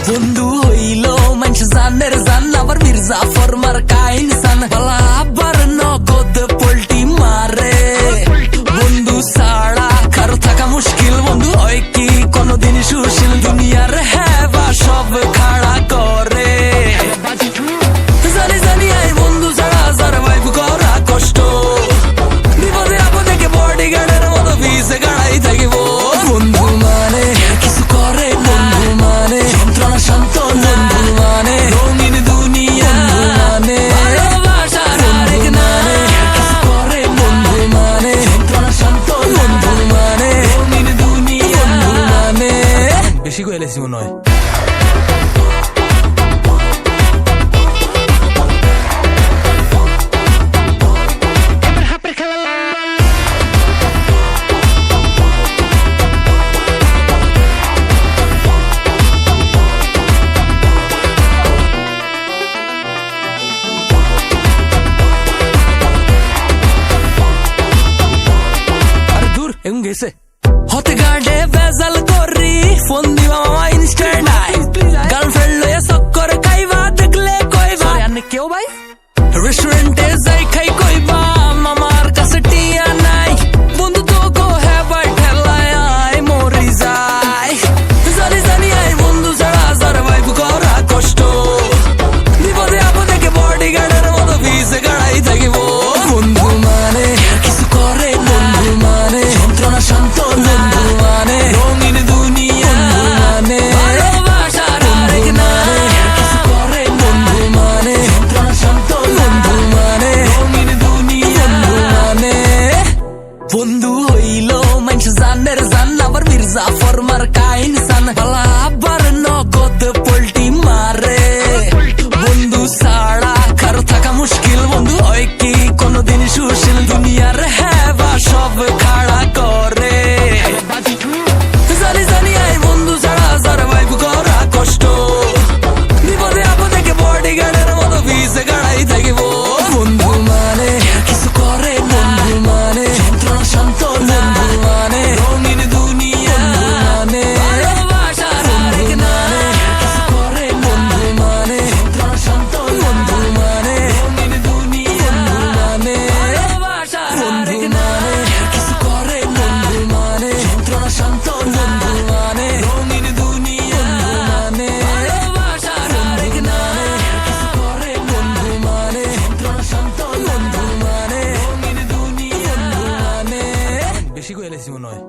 বন্ধু হইল মানুষ জানের জান আবার মির্জা ফরমার কাইন সান বালা আবার নগদ পোল্টি মারে বন্ধু ছাড়া কারো থাকা মুশকিল বন্ধু হয় কি কোনদিন সুশীল দুনিয়ার হেবা সব খাড়া করে জানি জানি আই বন্ধু ছাড়া সারভাইভ করা কষ্ট বিপদে আপদে কে বডিগার্ডের মতো ভিসে গাড়াই থাকিব বন্ধু মানে কিছু করে বন্ধু মানে যন্ত্রণা শান্ত বন্ধু মানে রঙিন দুনিয়া মানে ভালোবাসার আরেক নামে কিছু করে বন্ধু মানে যন্ত্রণা শান্ত বন্ধু মানে রঙিন দুনিয়া মানে বেশি কইলেছি মনে হয় গেছে হতে গার্ডে বেজাল করি ফোন দিবা মামা ইনস্ট্যান্ট আই গার্লফ্রেন্ড লয়ে চক্কর খাইবা দেখলে কইবা আনে কেউ ভাই রেস্টুরেন্টে যাই খাই কইবা মামার কাছে টিয়া নাই বন্ধু তো কো হ্যাঁ ভাই ঠেলায় আয় মরি যায় জানি জানি আই বন্ধু ছাড়া সারভাইভ করা কষ্ট বিপদে আপদে কে বডিগার্ডের মতো ভিসে গাড়াই থাকিব বন্ধু মানে কিছু করে বন্ধু মানে যন্ত্রণা শান্ত বন্ধু মানে রঙিন দুনিয়া মানে ভালোবাসার আরেক নামে কিছু করে বন্ধু মানে যন্ত্রণা শান্ত বন্ধু মানে রঙিন দুনিয়া মানে বন্ধু হইল মানুষ জানের জান আবার মির্জা ফরমার কাইন সান বালা আবার নগদ পোল্টি মারে বন্ধু ছাড়া কারো থাকা মুশকিল বন্ধু হয় কি কোনদিন সুশীল দুনিয়ার হেবা সব খাড়া করে জানি জানি আই বন্ধু ছাড়া সারভাইভ করা কষ্ট বিপদে আপদে কে বডিগার্ডের মতো ভিসে গাড়াই থাকিব বন্ধু মানে কিছু করে বন্ধু মানে যন্ত্রণা শান্ত বন্ধু মানে রঙিন দুনিয়া মানে ভালোবাসার আরেক নামে কিছু করে বন্ধু মানে যন্ত্রণা শান্ত বন্ধু মানে রঙিন দুনিয়া মানে ভালোবাসার আরেক নামে কিছু করে বন্ধু মানে যন্ত্রণা শান্ত বন্ধু মানে রঙিন দুনিয়া মানে ভালোবাসার আরেক নামে কিছু করে বন্ধু মানে যন্ত্রণা শান্ত বন্ধু মানে রঙিন দুনিয়া মানে বেশি কইলেছি মনে হয়।